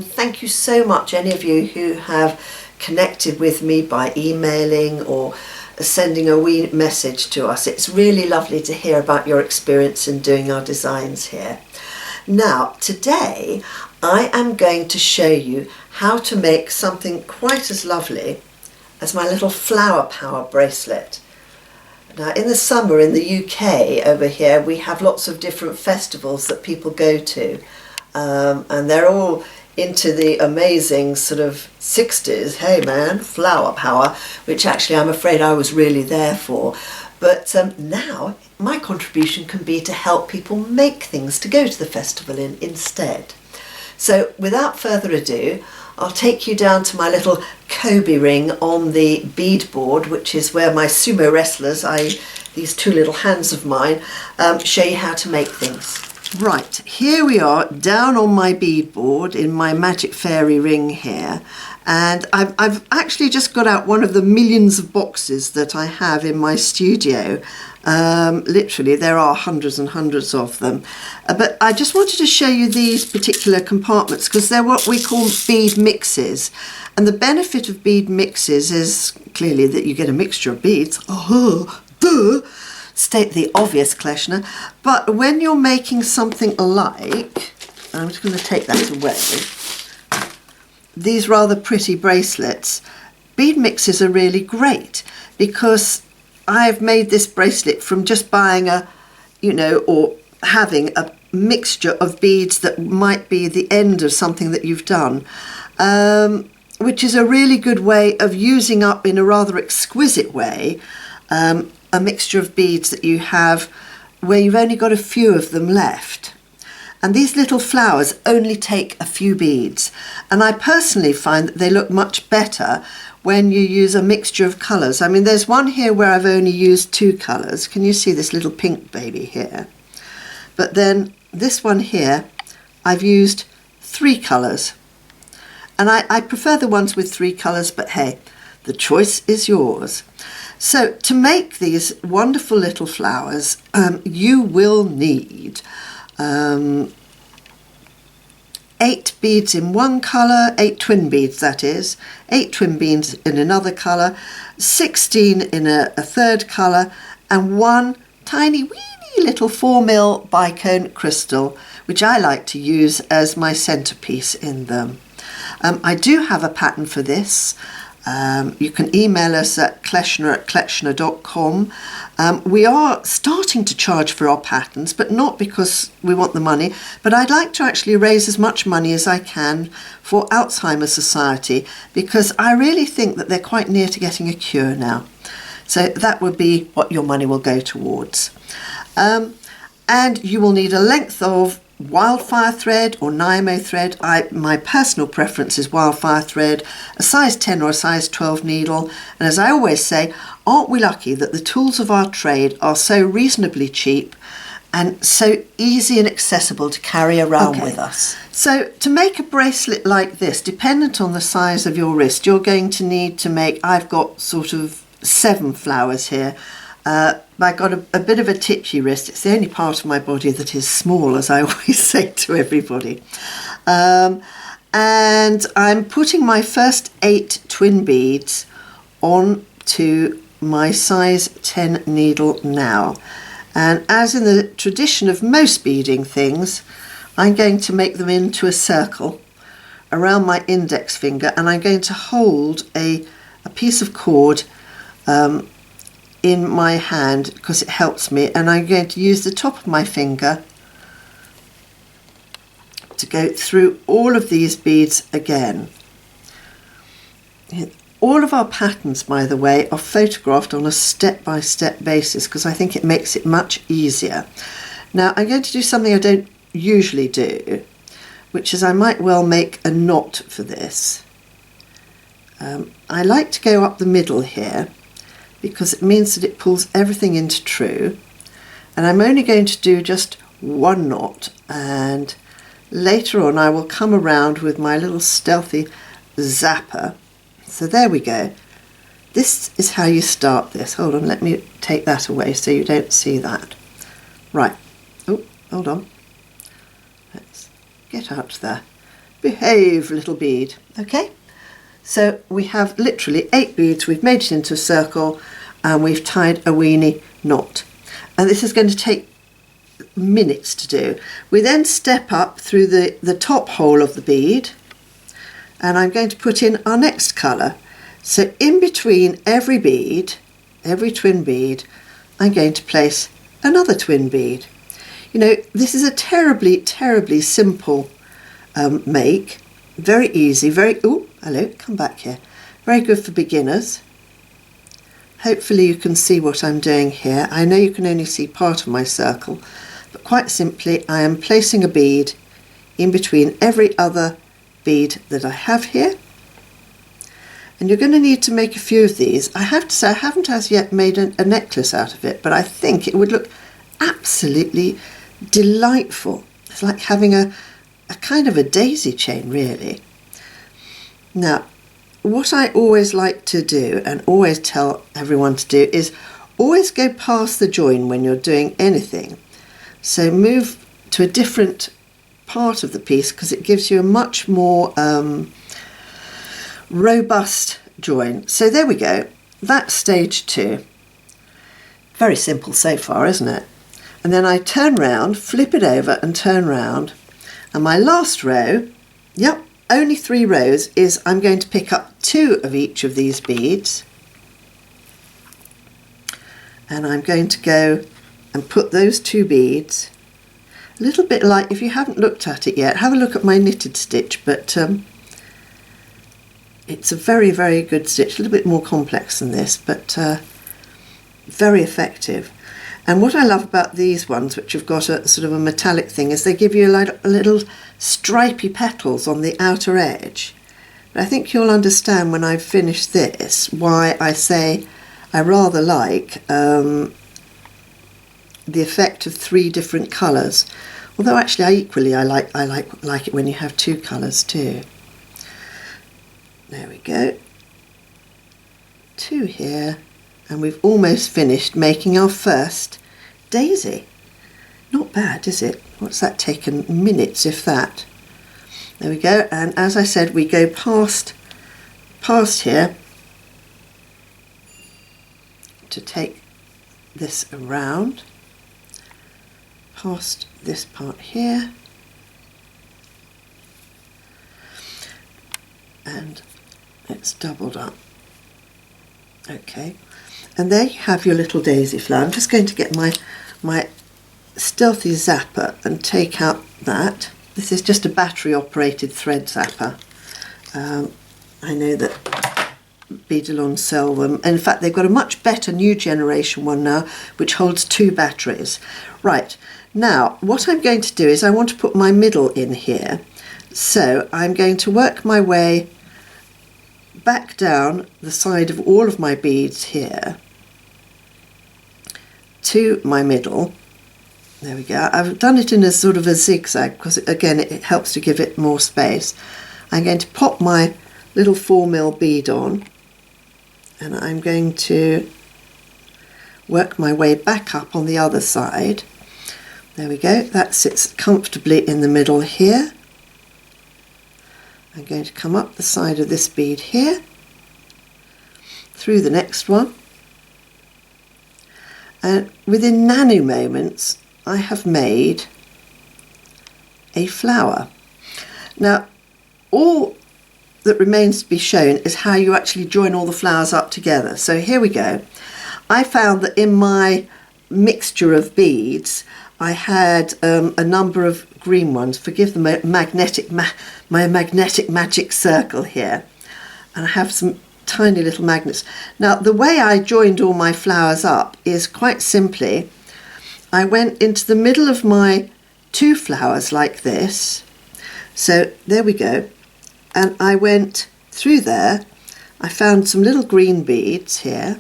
Thank you so much, any of you who have connected with me by emailing or sending a wee message to us. It's really lovely to hear about your experience in doing our designs here. Now, today I am going to show you how to make something quite as lovely as my little flower power bracelet. Now, in the summer in the UK over here, we have lots of different festivals that people go to, and they're all into the amazing sort of 60s, hey man, flower power, which actually I'm afraid I was really there for. But now my contribution can be to help people make things to go to the festival in instead. So without further ado, I'll take you down to my little Kobe ring on the bead board, which is where my sumo wrestlers, these two little hands of mine, show you how to make things. Right, here we are down on my bead board in my magic fairy ring here, and I've actually just got out one of the millions of boxes that I have in my studio. Literally there are hundreds and hundreds of them, but I just wanted to show you these particular compartments because they're what we call bead mixes, and the benefit of bead mixes is clearly that you get a mixture of beads. Oh, duh! State the obvious, Kleshna, but when you're making something like, I'm just going to take that away, these rather pretty bracelets, bead mixes are really great because I've made this bracelet from just buying or having a mixture of beads that might be the end of something that you've done, which is a really good way of using up in a rather exquisite way a mixture of beads that you have where you've only got a few of them left. And these little flowers only take a few beads, and I personally find that they look much better when you use a mixture of colours. I mean, there's one here where I've only used 2 colours. Can you see this little pink baby here? But then this one here, I've used 3 colours. And I prefer the ones with 3 colours, but hey, the choice is yours. So to make these wonderful little flowers, you will need 8 beads in one colour, 8 twin beads that is, 8 twin beads in another colour, 16 in a third colour, and 1 tiny weeny little 4mm bicone crystal, which I like to use as my centrepiece in them. I do have a pattern for this. You can email us at kleshna@kleshna.com. We are starting to charge for our patterns, but not because we want the money, but I'd like to actually raise as much money as I can for Alzheimer's Society, because I really think that they're quite near to getting a cure now. So that would be what your money will go towards. And you will need a length of wildfire thread or Nymo thread. My personal preference is wildfire thread, a size 10 or a size 12 needle, and as I always say, aren't we lucky that the tools of our trade are so reasonably cheap and so easy and accessible to carry around with us. So to make a bracelet like this, dependent on the size of your wrist, you're going to need to make, I've got sort of 7 flowers here. I've got a bit of a titchy wrist. It's the only part of my body that is small, as I always say to everybody. And I'm putting my first 8 twin beads onto my size 10 needle now. And as in the tradition of most beading things, I'm going to make them into a circle around my index finger, and I'm going to hold a piece of cord in my hand because it helps me, and I'm going to use the top of my finger to go through all of these beads again. All of our patterns, by the way, are photographed on a step-by-step basis because I think it makes it much easier. Now I'm going to do something I don't usually do, which is I might well make a knot for this. I like to go up the middle here because it means that it pulls everything into true, and I'm only going to do just 1 knot, and later on I will come around with my little stealthy zapper. So there we go. This is how you start this. Hold on, let me take that away so you don't see that. Right. Oh, hold on. Let's get out there. Behave, little bead. Okay, so we have literally 8 beads. We've made it into a circle and we've tied a weenie knot. And this is going to take minutes to do. We then step up through the top hole of the bead, and I'm going to put in our next colour. So in between every bead, every twin bead, I'm going to place another twin bead. You know, this is a terribly, terribly simple make. Very easy, oh, hello, come back here. Very good for beginners. Hopefully you can see what I'm doing here. I know you can only see part of my circle, but quite simply I am placing a bead in between every other bead that I have here. And you're going to need to make a few of these. I have to say I haven't as yet made a necklace out of it, but I think it would look absolutely delightful. It's like having a kind of a daisy chain, really. Now, what I always like to do and always tell everyone to do is always go past the join when you're doing anything. So move to a different part of the piece because it gives you a much more robust join. So there we go. That's stage 2. Very simple so far, isn't it? And then I turn round, flip it over and turn round. And my last row, yep, only 3 rows, is I'm going to pick up 2 of each of these beads. And I'm going to go and put those 2 beads, a little bit like, if you haven't looked at it yet, have a look at my knitted stitch, but it's a very, very good stitch, a little bit more complex than this, but very effective. And what I love about these ones, which have got a sort of a metallic thing, is they give you a little stripy petals on the outer edge. But I think you'll understand when I've finished this why I say I rather like the effect of 3 different colours. Although actually I like it when you have 2 colours too. There we go. 2 here. And we've almost finished making our first daisy. Not bad, is it? What's that taken? Minutes, if that. There we go. And as I said, we go past here to take this around, past this part here, and it's doubled up. Okay. And there you have your little daisy flower. I'm just going to get my stealthy zapper and take out that. This is just a battery operated thread zapper. I know that Beadalon sell them. In fact, they've got a much better new generation one now, which holds 2 batteries. Right, now what I'm going to do is I want to put my middle in here. So I'm going to work my way back down the side of all of my beads here to my middle. There we go. I've done it in a sort of a zigzag because again it helps to give it more space. I'm going to pop my little 4mm bead on and I'm going to work my way back up on the other side. There we go. That sits comfortably in the middle here. I'm going to come up the side of this bead here, through the next one, and within nano moments I have made a flower. Now all that remains to be shown is how you actually join all the flowers up together. So here we go. I found that in my mixture of beads I had a number of green ones. Forgive the my magnetic magic circle here, and I have some tiny little magnets. Now the way I joined all my flowers up is quite simply I went into the middle of my 2 flowers like this. So there we go, and I went through there. I found some little green beads here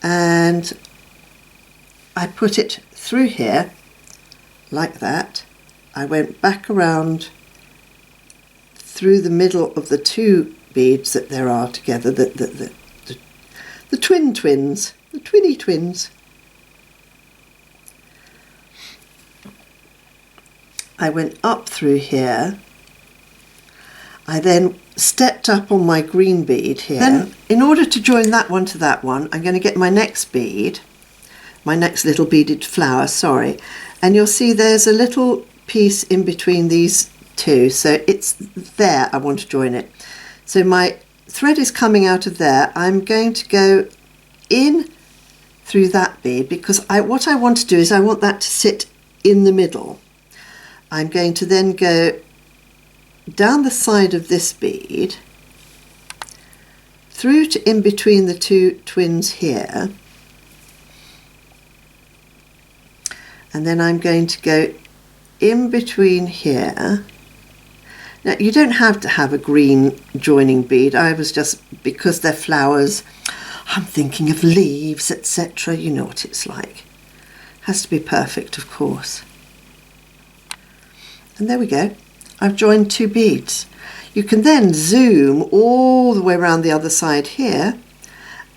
and I put it through here like that. I went back around through the middle of the 2 beads that there are together, the twins, the twinny twins. I went up through here I then stepped up on my green bead here. Then, in order to join that one to that one, I'm going to get my next bead, my next little beaded flower, sorry, and you'll see there's a little piece in between these two, so it's there I want to join it. So my thread is coming out of there. I'm going to go in through that bead because what I want to do is I want that to sit in the middle. I'm going to then go down the side of this bead, through to in between the two twins here, and then I'm going to go in between here. Now you don't have to have a green joining bead, I was just, because they're flowers, I'm thinking of leaves, etc. You know what it's like. Has to be perfect, of course. And there we go. I've joined two beads. You can then zoom all the way around the other side here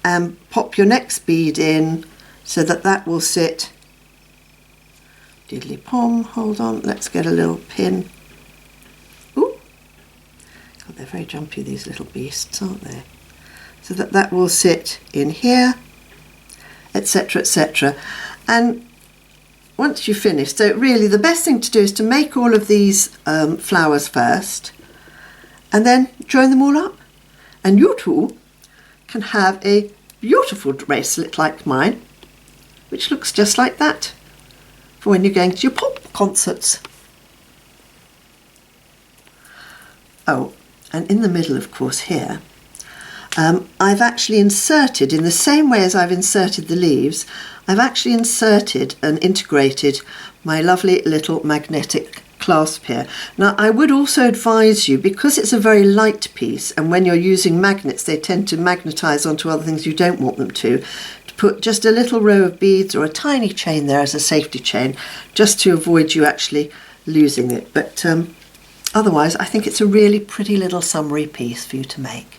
and pop your next bead in so that that will sit diddly pom. Hold on, let's get a little pin. Ooh, God, they're very jumpy, these little beasts, aren't they? So that that will sit in here, etc., etc. And once you've finished, so really the best thing to do is to make all of these flowers first and then join them all up. And you too can have a beautiful bracelet like mine, which looks just like that for when you're going to your pop concerts. Oh, and in the middle, of course, here, I've actually inserted, in the same way as I've inserted the leaves, I've actually inserted and integrated my lovely little magnetic clasp here. Now I would also advise you, because it's a very light piece and when you're using magnets they tend to magnetize onto other things you don't want them to put just a little row of beads or a tiny chain there as a safety chain, just to avoid you actually losing it. But otherwise I think it's a really pretty little summery piece for you to make.